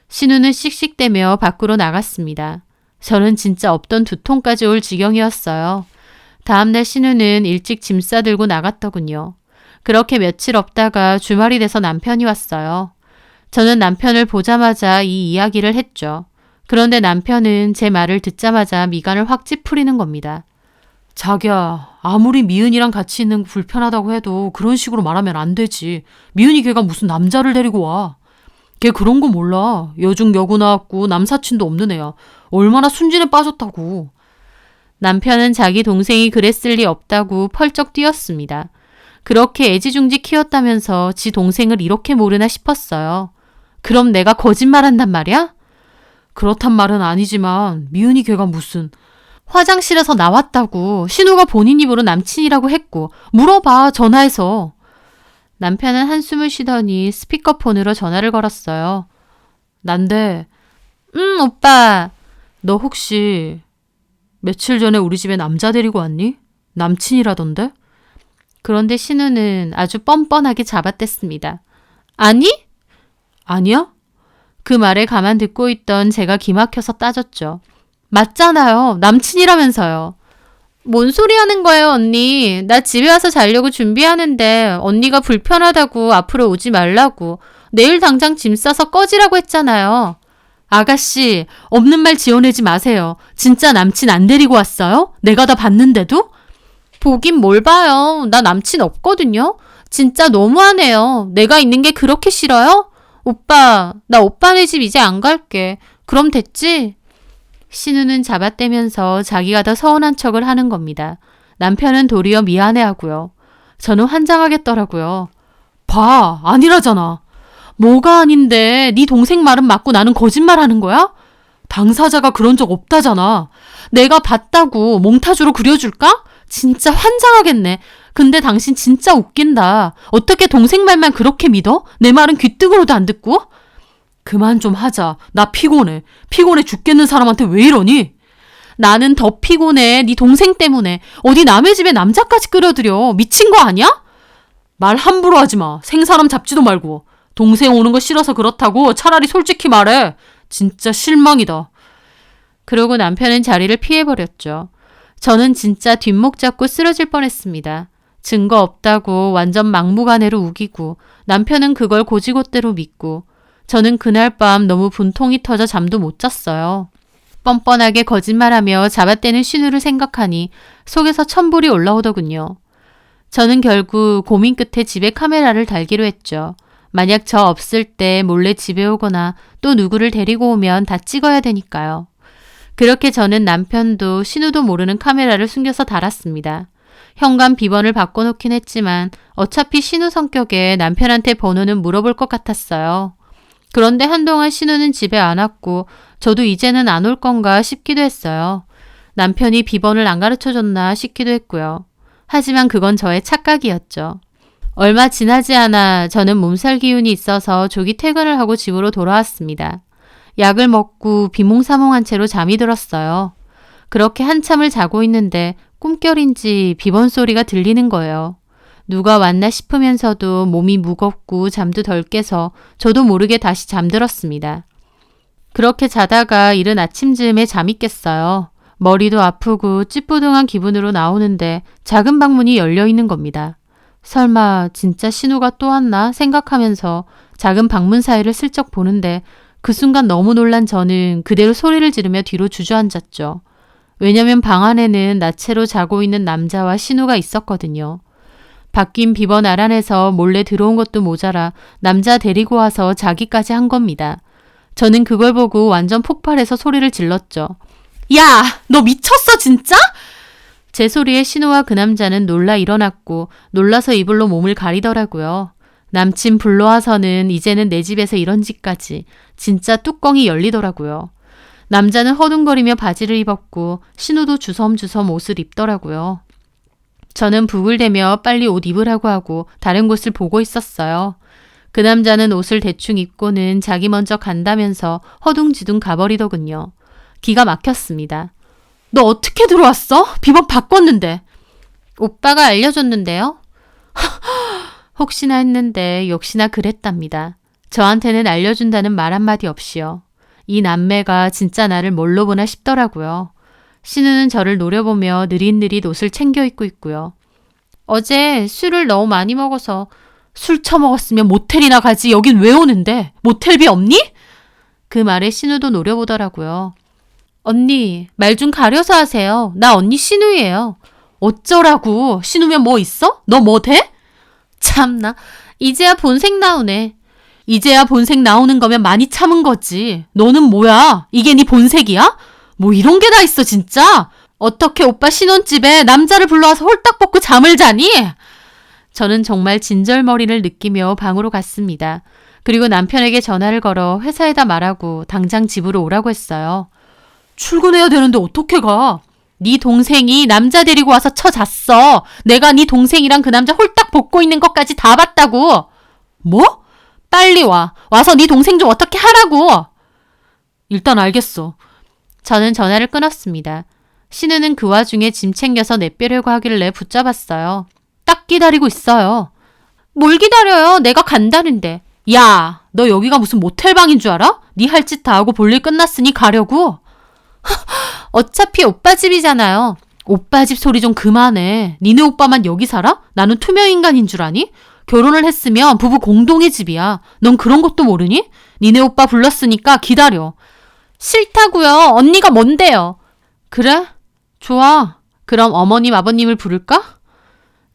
신우는 씩씩대며 밖으로 나갔습니다. 저는 진짜 없던 두통까지 올 지경이었어요. 다음날 신우는 일찍 짐 싸들고 나갔더군요. 그렇게 며칠 없다가 주말이 돼서 남편이 왔어요. 저는 남편을 보자마자 이 이야기를 했죠. 그런데 남편은 제 말을 듣자마자 미간을 확 찌푸리는 겁니다. 자기야, 아무리 미은이랑 같이 있는 거 불편하다고 해도 그런 식으로 말하면 안 되지. 미은이 걔가 무슨 남자를 데리고 와. 걔 그런 거 몰라. 여중 여고 나왔고 남사친도 없는 애야. 얼마나 순진에 빠졌다고. 남편은 자기 동생이 그랬을 리 없다고 펄쩍 뛰었습니다. 그렇게 애지중지 키웠다면서 지 동생을 이렇게 모르나 싶었어요. 그럼 내가 거짓말한단 말이야? 그렇단 말은 아니지만 미은이 걔가 무슨 화장실에서 나왔다고 신우가 본인 입으로 남친이라고 했고 물어봐 전화해서. 남편은 한숨을 쉬더니 스피커폰으로 전화를 걸었어요. 난데 오빠 너 혹시 며칠 전에 우리 집에 남자 데리고 왔니? 남친이라던데? 그런데 신우는 아주 뻔뻔하게 잡아댔습니다. 아니? 아니야? 그 말에 가만 듣고 있던 제가 기막혀서 따졌죠. 맞잖아요. 남친이라면서요. 뭔 소리 하는 거예요, 언니. 나 집에 와서 자려고 준비하는데 언니가 불편하다고 앞으로 오지 말라고. 내일 당장 짐 싸서 꺼지라고 했잖아요. 아가씨, 없는 말 지어내지 마세요. 진짜 남친 안 데리고 왔어요? 내가 다 봤는데도? 보긴 뭘 봐요. 나 남친 없거든요. 진짜 너무하네요. 내가 있는 게 그렇게 싫어요? 오빠, 나 오빠네 집 이제 안 갈게. 그럼 됐지? 신우는 잡아떼면서 자기가 더 서운한 척을 하는 겁니다. 남편은 도리어 미안해하고요. 저는 환장하겠더라고요. 봐, 아니라잖아. 뭐가 아닌데 네 동생 말은 맞고 나는 거짓말하는 거야? 당사자가 그런 적 없다잖아. 내가 봤다고 몽타주로 그려줄까? 진짜 환장하겠네. 근데 당신 진짜 웃긴다. 어떻게 동생 말만 그렇게 믿어? 내 말은 귀등으로도 안 듣고? 그만 좀 하자. 나 피곤해. 피곤해 죽겠는 사람한테 왜 이러니? 나는 더 피곤해. 네 동생 때문에. 어디 남의 집에 남자까지 끌어들여. 미친 거 아니야? 말 함부로 하지 마. 생사람 잡지도 말고. 동생 오는 거 싫어서 그렇다고 차라리 솔직히 말해. 진짜 실망이다. 그러고 남편은 자리를 피해버렸죠. 저는 진짜 뒷목 잡고 쓰러질 뻔했습니다. 증거 없다고 완전 막무가내로 우기고 남편은 그걸 고지곳대로 믿고 저는 그날 밤 너무 분통이 터져 잠도 못 잤어요. 뻔뻔하게 거짓말하며 잡아떼는 신우를 생각하니 속에서 천불이 올라오더군요. 저는 결국 고민 끝에 집에 카메라를 달기로 했죠. 만약 저 없을 때 몰래 집에 오거나 또 누구를 데리고 오면 다 찍어야 되니까요. 그렇게 저는 남편도 신우도 모르는 카메라를 숨겨서 달았습니다. 현관 비번을 바꿔놓긴 했지만 어차피 신우 성격에 남편한테 번호는 물어볼 것 같았어요. 그런데 한동안 신우는 집에 안 왔고 저도 이제는 안 올 건가 싶기도 했어요. 남편이 비번을 안 가르쳐줬나 싶기도 했고요. 하지만 그건 저의 착각이었죠. 얼마 지나지 않아 저는 몸살 기운이 있어서 조기 퇴근을 하고 집으로 돌아왔습니다. 약을 먹고 비몽사몽한 채로 잠이 들었어요. 그렇게 한참을 자고 있는데 꿈결인지 비번 소리가 들리는 거예요. 누가 왔나 싶으면서도 몸이 무겁고 잠도 덜 깨서 저도 모르게 다시 잠들었습니다. 그렇게 자다가 이른 아침 즈음에 잠이 깼어요. 머리도 아프고 찌뿌둥한 기분으로 나오는데 작은 방문이 열려 있는 겁니다. 설마 진짜 신우가 또 왔나 생각하면서 작은 방문 사이를 슬쩍 보는데 그 순간 너무 놀란 저는 그대로 소리를 지르며 뒤로 주저앉았죠. 왜냐면 방 안에는 나체로 자고 있는 남자와 신우가 있었거든요. 바뀐 비번 알아내서 몰래 들어온 것도 모자라 남자 데리고 와서 자기까지 한 겁니다. 저는 그걸 보고 완전 폭발해서 소리를 질렀죠. 야, 너 미쳤어 진짜? 제 소리에 신우와 그 남자는 놀라 일어났고 놀라서 이불로 몸을 가리더라고요. 남친 불러와서는 이제는 내 집에서 이런 짓까지 진짜 뚜껑이 열리더라고요. 남자는 허둥거리며 바지를 입었고 신우도 주섬주섬 옷을 입더라고요. 저는 부글대며 빨리 옷 입으라고 하고 다른 곳을 보고 있었어요. 그 남자는 옷을 대충 입고는 자기 먼저 간다면서 허둥지둥 가버리더군요. 기가 막혔습니다. 너 어떻게 들어왔어? 비번 바꿨는데. 오빠가 알려줬는데요. 혹시나 했는데 역시나 그랬답니다. 저한테는 알려준다는 말 한마디 없이요. 이 남매가 진짜 나를 뭘로 보나 싶더라고요. 신우는 저를 노려보며 느릿느릿 옷을 챙겨 입고 있고요. 어제 술을 너무 많이 먹어서 술 처먹었으면 모텔이나 가지. 여긴 왜 오는데? 모텔비 없니? 그 말에 신우도 노려보더라고요. 언니, 말 좀 가려서 하세요. 나 언니 신우예요. 어쩌라고? 신우면 뭐 있어? 너 뭐 돼? 참나, 이제야 본색 나오네. 이제야 본색 나오는 거면 많이 참은 거지. 너는 뭐야? 이게 네 본색이야? 뭐 이런 게 다 있어 진짜? 어떻게 오빠 신혼집에 남자를 불러와서 홀딱 벗고 잠을 자니? 저는 정말 진절머리를 느끼며 방으로 갔습니다. 그리고 남편에게 전화를 걸어 회사에다 말하고 당장 집으로 오라고 했어요. 출근해야 되는데 어떻게 가? 네 동생이 남자 데리고 와서 쳐잤어. 내가 네 동생이랑 그 남자 홀딱 벗고 있는 것까지 다 봤다고. 뭐? 빨리 와. 와서 네 동생 좀 어떻게 하라고. 일단 알겠어. 저는 전화를 끊었습니다. 신우는 그 와중에 짐 챙겨서 내빼려고 하길래 붙잡았어요. 딱 기다리고 있어요. 뭘 기다려요? 내가 간다는데. 야, 너 여기가 무슨 모텔방인 줄 알아? 네 할 짓 다 하고 볼일 끝났으니 가려고. 어차피 오빠 집이잖아요. 오빠 집 소리 좀 그만해. 니네 오빠만 여기 살아? 나는 투명인간인 줄 아니? 결혼을 했으면 부부 공동의 집이야. 넌 그런 것도 모르니? 니네 오빠 불렀으니까 기다려. 싫다고요. 언니가 뭔데요? 그래? 좋아. 그럼 어머님 아버님을 부를까?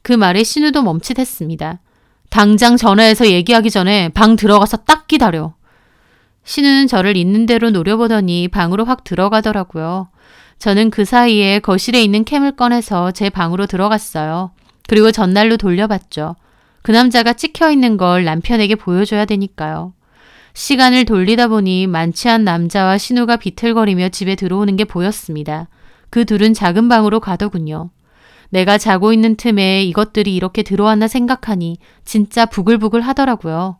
그 말에 신우도 멈칫했습니다. 당장 전화해서 얘기하기 전에 방 들어가서 딱 기다려. 신우는 저를 있는 대로 노려보더니 방으로 확 들어가더라고요. 저는 그 사이에 거실에 있는 캠을 꺼내서 제 방으로 들어갔어요. 그리고 전날로 돌려봤죠. 그 남자가 찍혀있는 걸 남편에게 보여줘야 되니까요. 시간을 돌리다 보니 만취한 남자와 신우가 비틀거리며 집에 들어오는 게 보였습니다. 그 둘은 작은 방으로 가더군요. 내가 자고 있는 틈에 이것들이 이렇게 들어왔나 생각하니 진짜 부글부글 하더라고요.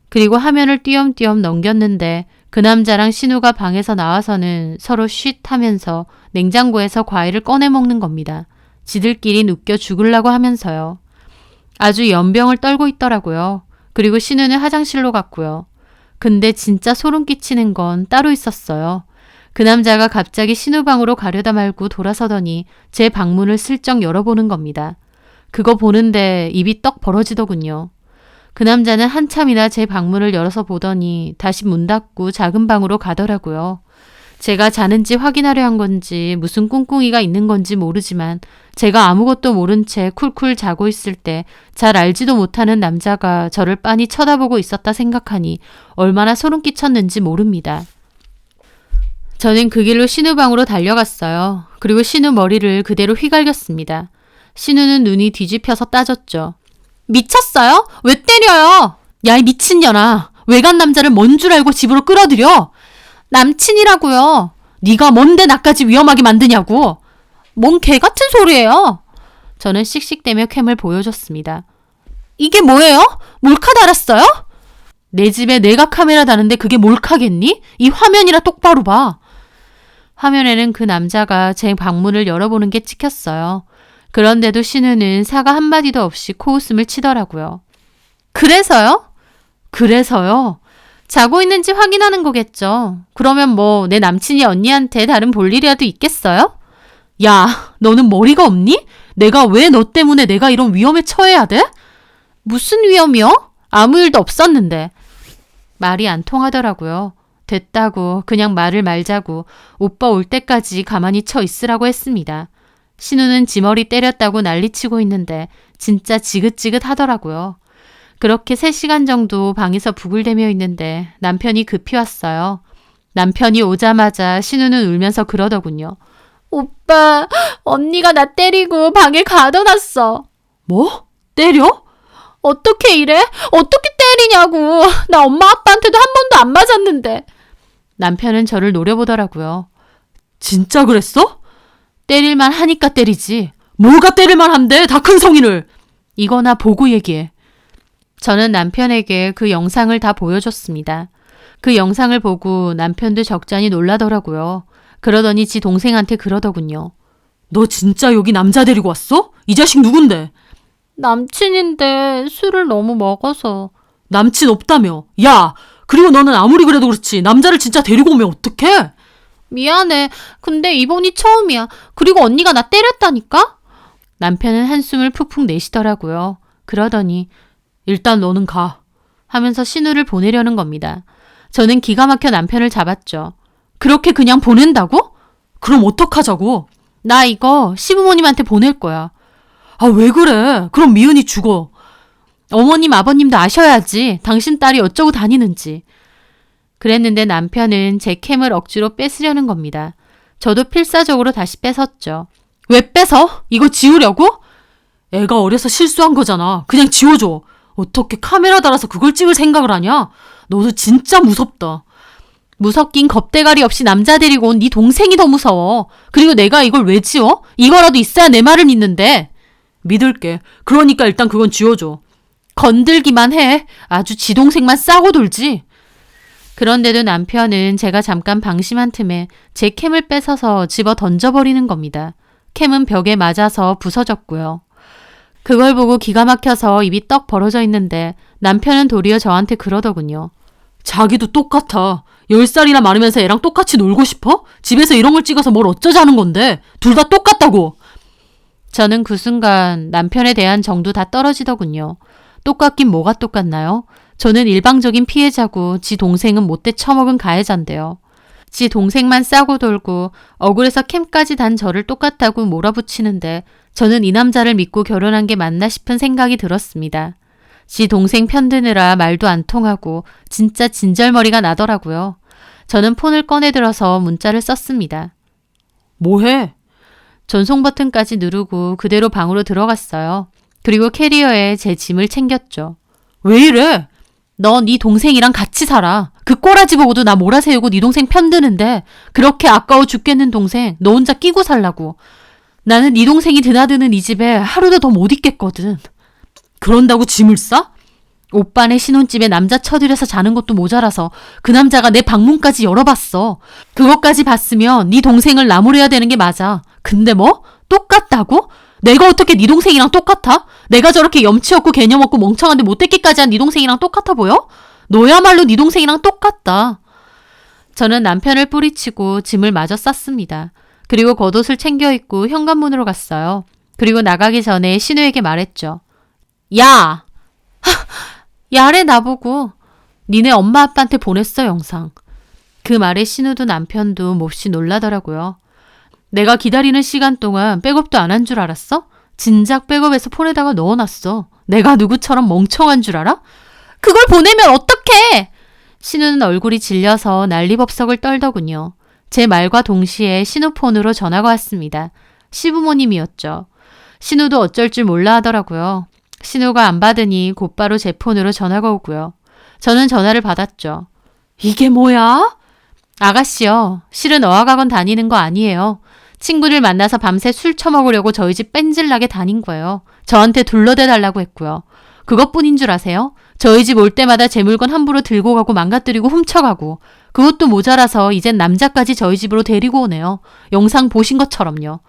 그리고 화면을 띄엄띄엄 넘겼는데 그 남자랑 신우가 방에서 나와서는 서로 쉿 하면서 냉장고에서 과일을 꺼내 먹는 겁니다. 지들끼리 웃겨 죽으려고 하면서요. 아주 연병을 떨고 있더라고요. 그리고 신우는 화장실로 갔고요. 근데 진짜 소름 끼치는 건 따로 있었어요. 그 남자가 갑자기 신우 방으로 가려다 말고 돌아서더니 제 방문을 슬쩍 열어보는 겁니다. 그거 보는데 입이 떡 벌어지더군요. 그 남자는 한참이나 제 방문을 열어서 보더니 다시 문 닫고 작은 방으로 가더라고요. 제가 자는지 확인하려 한 건지 무슨 꿍꿍이가 있는 건지 모르지만 제가 아무것도 모른 채 쿨쿨 자고 있을 때 잘 알지도 못하는 남자가 저를 빤히 쳐다보고 있었다 생각하니 얼마나 소름 끼쳤는지 모릅니다. 저는 그 길로 신우 방으로 달려갔어요. 그리고 신우 머리를 그대로 휘갈겼습니다. 신우는 눈이 뒤집혀서 따졌죠. 미쳤어요? 왜 때려요? 야, 이 미친년아. 외간 남자를 뭔 줄 알고 집으로 끌어들여? 남친이라고요. 네가 뭔데 나까지 위험하게 만드냐고. 뭔 개 같은 소리예요. 저는 씩씩대며 캠을 보여줬습니다. 이게 뭐예요? 몰카 달았어요? 내 집에 내가 카메라 다는데 그게 몰카겠니? 이 화면이라 똑바로 봐. 화면에는 그 남자가 제 방문을 열어보는 게 찍혔어요. 그런데도 신우는 사과 한마디도 없이 코웃음을 치더라고요. 그래서요? 그래서요? 자고 있는지 확인하는 거겠죠. 그러면 뭐 내 남친이 언니한테 다른 볼일이라도 있겠어요? 야, 너는 머리가 없니? 내가 왜 너 때문에 내가 이런 위험에 처해야 돼? 무슨 위험이요? 아무 일도 없었는데. 말이 안 통하더라고요. 됐다고 그냥 말을 말자고 오빠 올 때까지 가만히 쳐 있으라고 했습니다. 신우는 지 머리 때렸다고 난리치고 있는데 진짜 지긋지긋 하더라고요. 그렇게 3시간 정도 방에서 부글대며 있는데 남편이 급히 왔어요. 남편이 오자마자 신우는 울면서 그러더군요. 오빠, 언니가 나 때리고 방에 가둬놨어. 뭐? 때려? 어떻게 이래? 어떻게 때리냐고. 나 엄마 아빠한테도 한 번도 안 맞았는데. 남편은 저를 노려보더라고요. 진짜 그랬어? 때릴만 하니까 때리지. 뭐가 때릴만 한데, 다 큰 성인을. 이거나 보고 얘기해. 저는 남편에게 그 영상을 다 보여줬습니다. 그 영상을 보고 남편도 적잖이 놀라더라고요. 그러더니 지 동생한테 그러더군요. 너 진짜 여기 남자 데리고 왔어? 이 자식 누군데? 남친인데 술을 너무 먹어서. 남친 없다며. 야, 그리고 너는 아무리 그래도 그렇지 남자를 진짜 데리고 오면 어떡해? 미안해. 근데 이번이 처음이야. 그리고 언니가 나 때렸다니까? 남편은 한숨을 푹푹 내쉬더라고요. 그러더니 일단 너는 가 하면서 신우를 보내려는 겁니다. 저는 기가 막혀 남편을 잡았죠. 그렇게 그냥 보낸다고? 그럼 어떡하자고? 나 이거 시부모님한테 보낼 거야. 아, 왜 그래? 그럼 미은이 죽어. 어머님, 아버님도 아셔야지. 당신 딸이 어쩌고 다니는지. 그랬는데 남편은 제 캠을 억지로 뺏으려는 겁니다. 저도 필사적으로 다시 뺏었죠. 왜 뺏어? 이거 지우려고? 애가 어려서 실수한 거잖아. 그냥 지워줘. 어떻게 카메라 달아서 그걸 찍을 생각을 하냐? 너도 진짜 무섭다. 무섭긴 겁대가리 없이 남자 데리고 온 네 동생이 더 무서워. 그리고 내가 이걸 왜 지워? 이거라도 있어야 내 말을 믿는데. 믿을게. 그러니까 일단 그건 지워줘. 건들기만 해. 아주 지 동생만 싸고 돌지. 그런데도 남편은 제가 잠깐 방심한 틈에 제 캠을 뺏어서 집어 던져버리는 겁니다. 캠은 벽에 맞아서 부서졌고요. 그걸 보고 기가 막혀서 입이 떡 벌어져 있는데 남편은 도리어 저한테 그러더군요. 자기도 똑같아. 10살이나 많으면서 애랑 똑같이 놀고 싶어? 집에서 이런 걸 찍어서 뭘 어쩌자는 건데. 둘 다 똑같다고. 저는 그 순간 남편에 대한 정도 다 떨어지더군요. 똑같긴 뭐가 똑같나요? 저는 일방적인 피해자고 지 동생은 못돼 처먹은 가해자인데요. 지 동생만 싸고 돌고 억울해서 캠까지 단 저를 똑같다고 몰아붙이는데 저는 이 남자를 믿고 결혼한 게 맞나 싶은 생각이 들었습니다. 지 동생 편드느라 말도 안 통하고 진짜 진절머리가 나더라고요. 저는 폰을 꺼내들어서 문자를 썼습니다. 뭐해? 전송 버튼까지 누르고 그대로 방으로 들어갔어요. 그리고 캐리어에 제 짐을 챙겼죠. 왜 이래? 너 네 동생이랑 같이 살아. 그 꼬라지 보고도 나 몰아세우고 네 동생 편드는데 그렇게 아까워 죽겠는 동생 너 혼자 끼고 살라고. 나는 네 동생이 드나드는 이 집에 하루도 더 못 있겠거든. 그런다고 짐을 싸? 오빠네 신혼집에 남자 쳐들여서 자는 것도 모자라서 그 남자가 내 방문까지 열어봤어. 그것까지 봤으면 네 동생을 나무래야 되는 게 맞아. 근데 뭐? 똑같다고? 내가 어떻게 네 동생이랑 똑같아? 내가 저렇게 염치 없고 개념 없고 멍청한데 못됐기까지 한 네 동생이랑 똑같아 보여? 너야말로 네 동생이랑 똑같다. 저는 남편을 뿌리치고 짐을 마저 쌌습니다. 그리고 겉옷을 챙겨 입고 현관문으로 갔어요. 그리고 나가기 전에 신우에게 말했죠. 야! 야래 나보고. 니네 엄마 아빠한테 보냈어 영상. 그 말에 신우도 남편도 몹시 놀라더라고요. 내가 기다리는 시간 동안 백업도 안 한 줄 알았어? 진작 백업해서 폰에다가 넣어놨어. 내가 누구처럼 멍청한 줄 알아? 그걸 보내면 어떡해! 신우는 얼굴이 질려서 난리법석을 떨더군요. 제 말과 동시에 신우 폰으로 전화가 왔습니다. 시부모님이었죠. 신우도 어쩔 줄 몰라 하더라고요. 신우가 안 받으니 곧바로 제 폰으로 전화가 오고요. 저는 전화를 받았죠. 이게 뭐야? 아가씨요. 실은 어학학원 다니는 거 아니에요. 친구들 만나서 밤새 술 처먹으려고 저희 집 뺀질나게 다닌 거예요. 저한테 둘러대 달라고 했고요. 그것뿐인 줄 아세요? 저희 집 올 때마다 제 물건 함부로 들고 가고 망가뜨리고 훔쳐가고 그것도 모자라서 이젠 남자까지 저희 집으로 데리고 오네요. 영상 보신 것처럼요.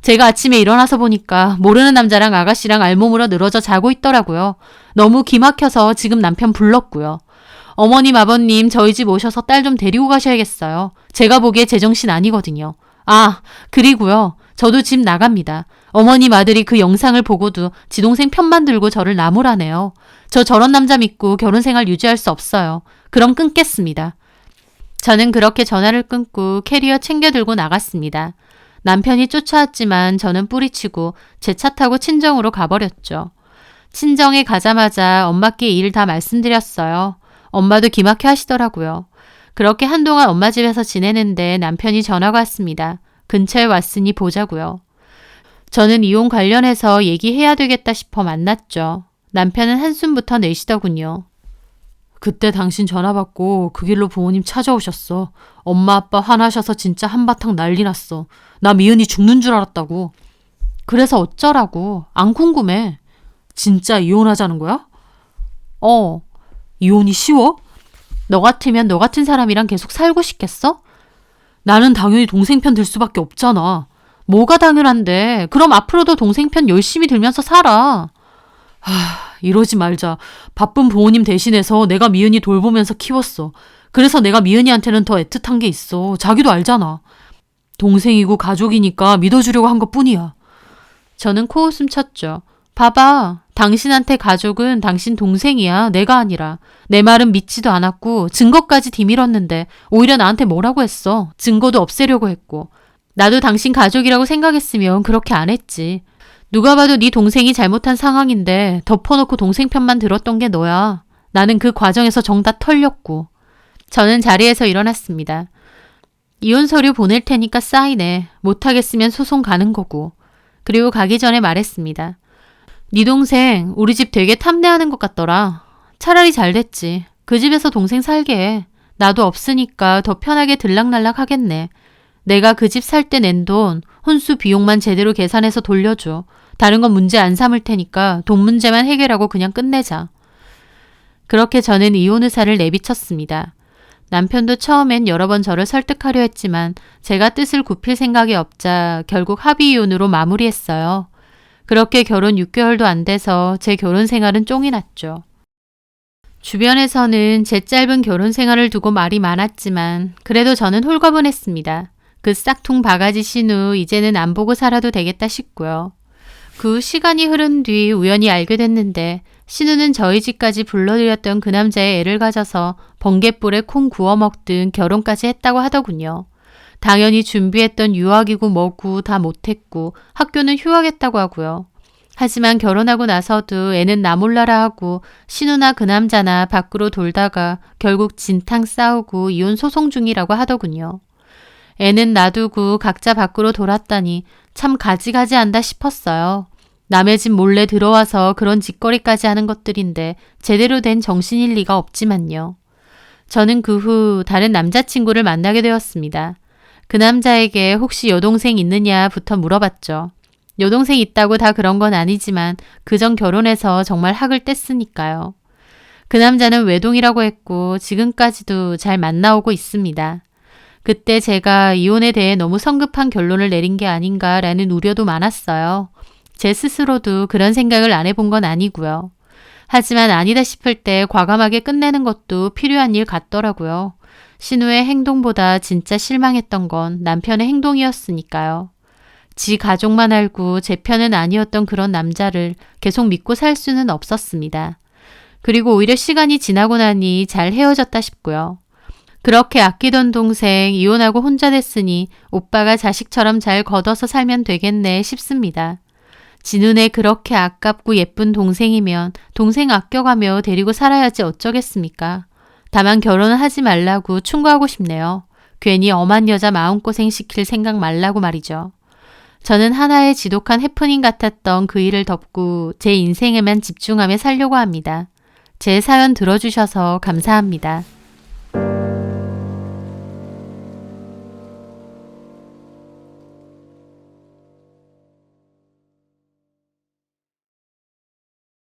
제가 아침에 일어나서 보니까 모르는 남자랑 아가씨랑 알몸으로 늘어져 자고 있더라고요. 너무 기막혀서 지금 남편 불렀고요. 어머님, 아버님 저희 집 오셔서 딸 좀 데리고 가셔야겠어요. 제가 보기에 제정신 아니거든요. 아, 그리고요. 저도 집 나갑니다. 어머님 아들이 그 영상을 보고도 지 동생 편만 들고 저를 나무라네요. 저 저런 남자 믿고 결혼 생활 유지할 수 없어요. 그럼 끊겠습니다. 저는 그렇게 전화를 끊고 캐리어 챙겨 들고 나갔습니다. 남편이 쫓아왔지만 저는 뿌리치고 제 차 타고 친정으로 가버렸죠. 친정에 가자마자 엄마께 일 다 말씀드렸어요. 엄마도 기막혀 하시더라고요. 그렇게 한동안 엄마 집에서 지내는데 남편이 전화가 왔습니다. 근처에 왔으니 보자고요. 저는 이혼 관련해서 얘기해야 되겠다 싶어 만났죠. 남편은 한숨부터 내쉬더군요. 그때 당신 전화 받고 그 길로 부모님 찾아오셨어. 엄마 아빠 화나셔서 진짜 한바탕 난리 났어. 나 미은이 죽는 줄 알았다고. 그래서 어쩌라고? 안 궁금해. 진짜 이혼하자는 거야? 어, 이혼이 쉬워? 너 같으면 너 같은 사람이랑 계속 살고 싶겠어? 나는 당연히 동생 편 들 수밖에 없잖아. 뭐가 당연한데. 그럼 앞으로도 동생 편 열심히 들면서 살아. 이러지 말자. 바쁜 부모님 대신해서 내가 미은이 돌보면서 키웠어. 그래서 내가 미은이한테는 더 애틋한 게 있어. 자기도 알잖아. 동생이고 가족이니까 믿어주려고 한 것뿐이야. 저는 코웃음 쳤죠. 봐봐. 당신한테 가족은 당신 동생이야. 내가 아니라. 내 말은 믿지도 않았고 증거까지 뒤밀었는데 오히려 나한테 뭐라고 했어. 증거도 없애려고 했고. 나도 당신 가족이라고 생각했으면 그렇게 안 했지. 누가 봐도 네 동생이 잘못한 상황인데 덮어놓고 동생 편만 들었던 게 너야. 나는 그 과정에서 정 다 털렸고. 저는 자리에서 일어났습니다. 이혼 서류 보낼 테니까 사인해. 못하겠으면 소송 가는 거고. 그리고 가기 전에 말했습니다. 네 동생 우리 집 되게 탐내하는 것 같더라. 차라리 잘 됐지. 그 집에서 동생 살게 해. 나도 없으니까 더 편하게 들락날락 하겠네. 내가 그 집 살 때 낸 돈 혼수 비용만 제대로 계산해서 돌려줘. 다른 건 문제 안 삼을 테니까 돈 문제만 해결하고 그냥 끝내자. 그렇게 저는 이혼 의사를 내비쳤습니다. 남편도 처음엔 여러 번 저를 설득하려 했지만 제가 뜻을 굽힐 생각이 없자 결국 합의 이혼으로 마무리했어요. 그렇게 결혼 6개월도 안 돼서 제 결혼 생활은 쫑이 났죠. 주변에서는 제 짧은 결혼 생활을 두고 말이 많았지만 그래도 저는 홀가분했습니다. 그 싹퉁 바가지 신우 이제는 안 보고 살아도 되겠다 싶고요. 그 후 시간이 흐른 뒤 우연히 알게 됐는데 신우는 저희 집까지 불러들였던 그 남자의 애를 가져서 번갯불에 콩 구워 먹든 결혼까지 했다고 하더군요. 당연히 준비했던 유학이고 뭐고 다 못했고 학교는 휴학했다고 하고요. 하지만 결혼하고 나서도 애는 나 몰라라 하고 신우나 그 남자나 밖으로 돌다가 결국 진탕 싸우고 이혼 소송 중이라고 하더군요. 애는 놔두고 각자 밖으로 돌았다니 참 가지가지한다 싶었어요. 남의 집 몰래 들어와서 그런 짓거리까지 하는 것들인데 제대로 된 정신일 리가 없지만요. 저는 그 후 다른 남자친구를 만나게 되었습니다. 그 남자에게 혹시 여동생 있느냐부터 물어봤죠. 여동생 있다고 다 그런 건 아니지만 그전 결혼해서 정말 학을 뗐으니까요. 그 남자는 외동이라고 했고 지금까지도 잘 만나오고 있습니다. 그때 제가 이혼에 대해 너무 성급한 결론을 내린 게 아닌가라는 우려도 많았어요. 제 스스로도 그런 생각을 안 해본 건 아니고요. 하지만 아니다 싶을 때 과감하게 끝내는 것도 필요한 일 같더라고요. 신우의 행동보다 진짜 실망했던 건 남편의 행동이었으니까요. 지 가족만 알고 제 편은 아니었던 그런 남자를 계속 믿고 살 수는 없었습니다. 그리고 오히려 시간이 지나고 나니 잘 헤어졌다 싶고요. 그렇게 아끼던 동생 이혼하고 혼자 됐으니 오빠가 자식처럼 잘 걷어서 살면 되겠네 싶습니다. 지 눈에 그렇게 아깝고 예쁜 동생이면 동생 아껴가며 데리고 살아야지 어쩌겠습니까? 다만 결혼은 하지 말라고 충고하고 싶네요. 괜히 엄한 여자 마음고생 시킬 생각 말라고 말이죠. 저는 하나의 지독한 해프닝 같았던 그 일을 덮고 제 인생에만 집중하며 살려고 합니다. 제 사연 들어주셔서 감사합니다.